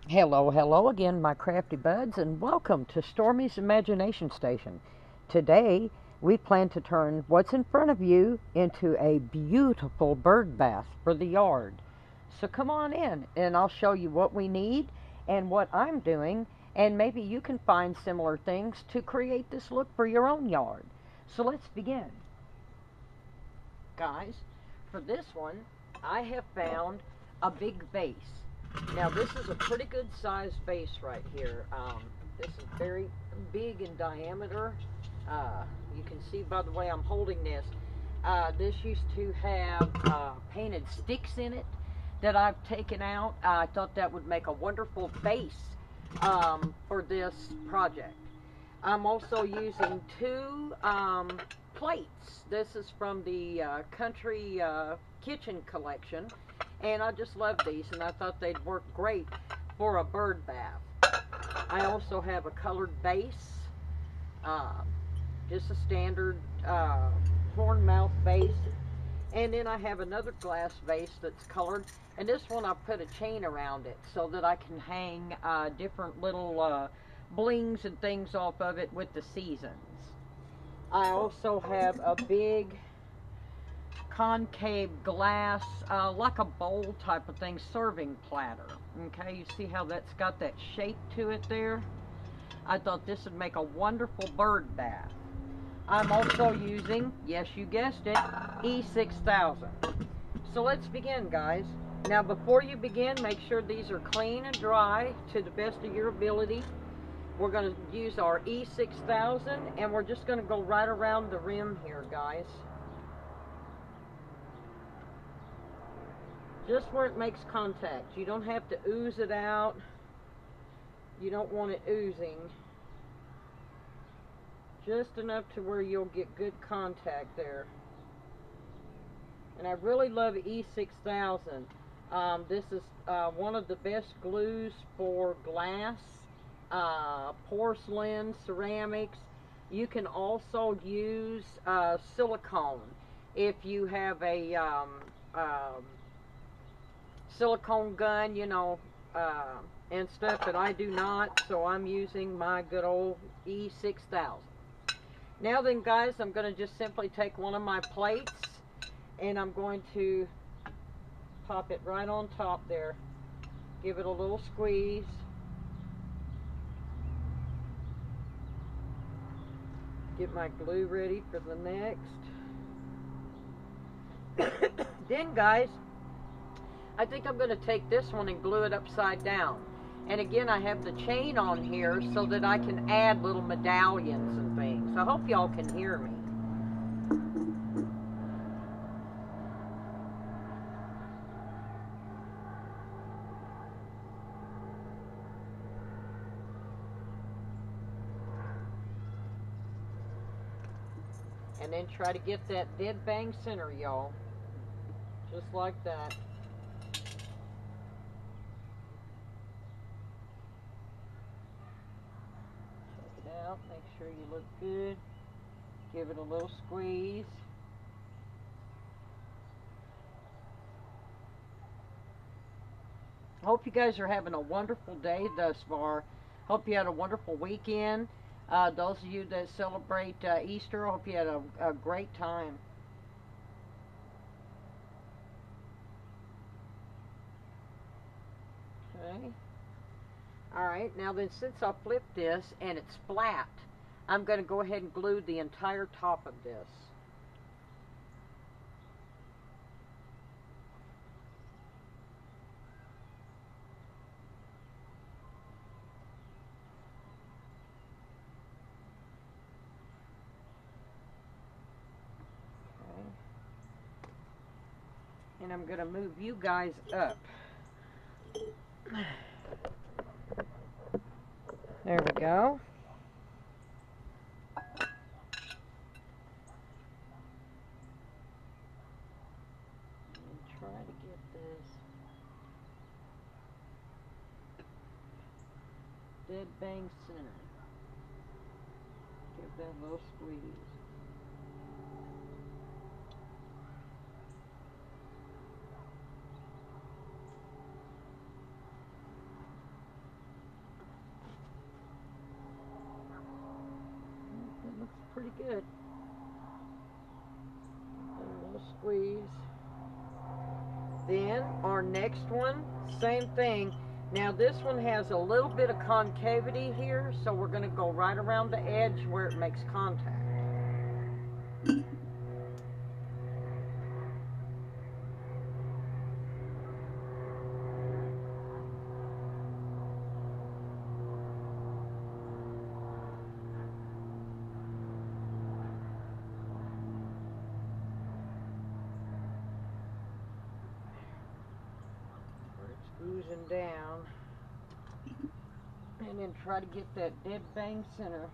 Hello, hello again, my crafty buds, and welcome to Stormy's Imagination Station. Today, we plan to turn what's in front of you into a beautiful bird bath for the yard. So come on in, and I'll show you what we need and what I'm doing, and maybe you can find similar things to create this look for your own yard. So let's begin. Guys, for this one, I have found a big vase. Now this is a pretty good sized vase right here. This is very big in diameter. You can see by the way I'm holding this. This used to have painted sticks in it that I've taken out. I thought that would make a wonderful base for this project. I'm also using two plates. This is from the Country Kitchen collection, and I just love these, and I thought they'd work great for a bird bath. I also have a colored base, just a standard horn mouth base, and then I have another glass vase that's colored, and this one I put a chain around it so that I can hang different little blings and things off of it with the seasons. I also have a big concave glass, like a bowl type of thing, serving platter. Okay, you see how that's got that shape to it there? I thought this would make a wonderful bird bath. I'm also using, yes you guessed it, E6000. So let's begin, guys. Now before you begin, make sure these are clean and dry to the best of your ability. We're going to use our E6000, and we're just going to go right around the rim here, guys. Just where it makes contact. You don't have to ooze it out. You don't want it oozing. Just enough to where you'll get good contact there. And I really love E6000. This is one of the best glues for glass, porcelain, ceramics. You can also use silicone if you have a silicone gun, you know, and stuff, but I do not, so I'm using my good old E6000. Now then, guys, I'm going to just simply take one of my plates, and I'm going to pop it right on top there. Give it a little squeeze. Get my glue ready for the next. Then, guys, I think I'm going to take this one and glue it upside down. And again, I have the chain on here so that I can add little medallions and things. I hope y'all can hear me. And then try to get that dead bang center, y'all. Just like that. Check it out. Make sure you look good. Give it a little squeeze. Hope you guys are having a wonderful day thus far. Hope you had a wonderful weekend. Those of you that celebrate Easter, I hope you had a great time. Okay. Alright, now then, since I flipped this and it's flat, I'm going to go ahead and glue the entire top of this. Okay. And I'm going to move you guys up. There we go. And try to get this dead bang center. Give that a little squeeze. again, our next one, same thing. Now this one has a little bit of concavity here, so we're going to go right around the edge where it makes contact. Oozing down, and then try to get that dead bang center.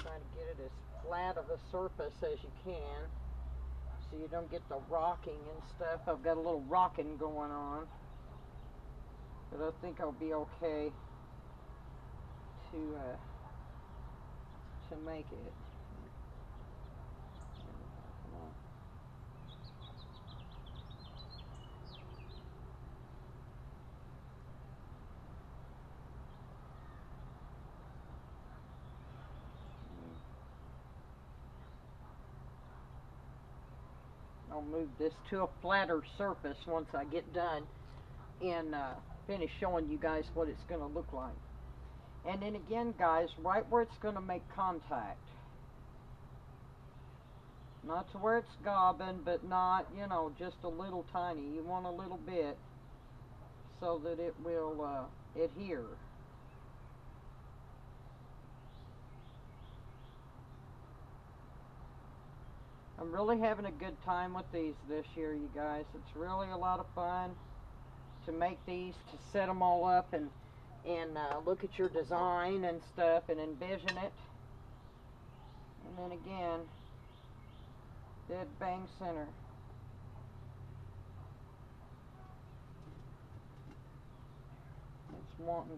Try to get it as flat of a surface as you can, so you don't get the rocking and stuff. I've got a little rocking going on, but I think I'll be okay to make it. I'll move this to a flatter surface once I get done and finish showing you guys what it's going to look like. And then again, guys, right where it's going to make contact. Not to where it's gobbing, but not, you know, just a little tiny. You want a little bit so that it will adhere. I'm really having a good time with these this year, you guys. It's really a lot of fun to make these, to set them all up and look at your design and stuff and envision it. And then again, dead bang center. It's wanting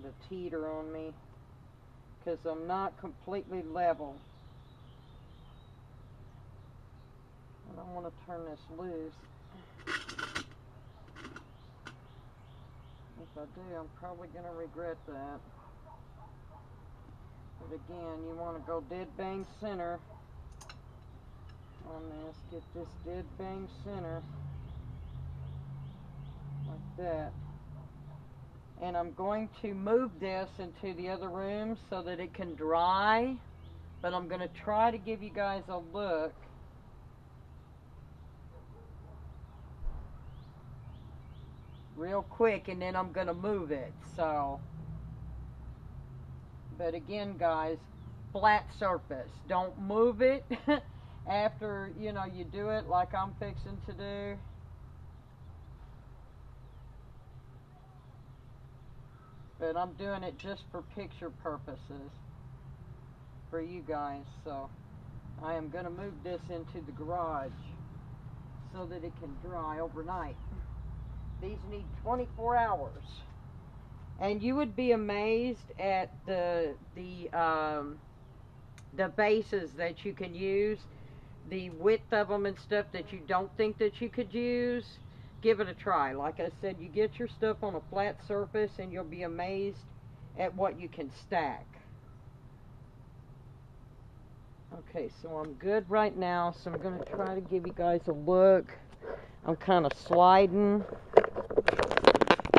to teeter on me because I'm not completely level. I don't want to turn this loose. If I do, I'm probably going to regret that. But again, you want to go dead bang center on this. Get this dead bang center like that. And I'm going to move this into the other room so that it can dry. But I'm going to try to give you guys a look real quick, and then I'm gonna move it. So, but again, guys, flat surface. Don't move it after, you know, you do it like I'm fixing to do. But I'm doing it just for picture purposes for you guys. So I am gonna move this into the garage so that it can dry overnight. These need 24 hours. And you would be amazed at the bases that you can use, the width of them and stuff that you don't think that you could use. Give it a try. Like I said, you get your stuff on a flat surface and you'll be amazed at what you can stack. Okay, so I'm good right now, so I'm going to try to give you guys a look. I'm kind of sliding,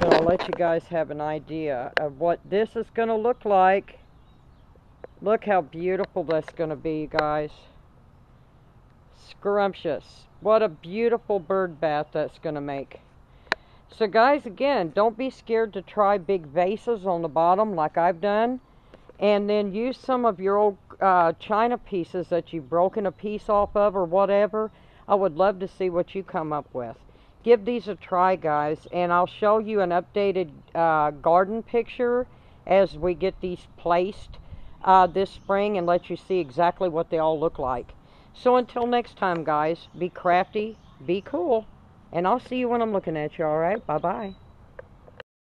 so I'll let you guys have an idea of what this is going to look like. Look how beautiful that's going to be, guys. Scrumptious. What a beautiful bird bath that's going to make. So guys, again, don't be scared to try big vases on the bottom like I've done. And then use some of your old china pieces that you've broken a piece off of or whatever. I would love to see what you come up with. Give these a try, guys, and I'll show you an updated garden picture as we get these placed this spring and let you see exactly what they all look like. So until next time, guys, be crafty, be cool, and I'll see you when I'm looking at you, all right? Bye-bye.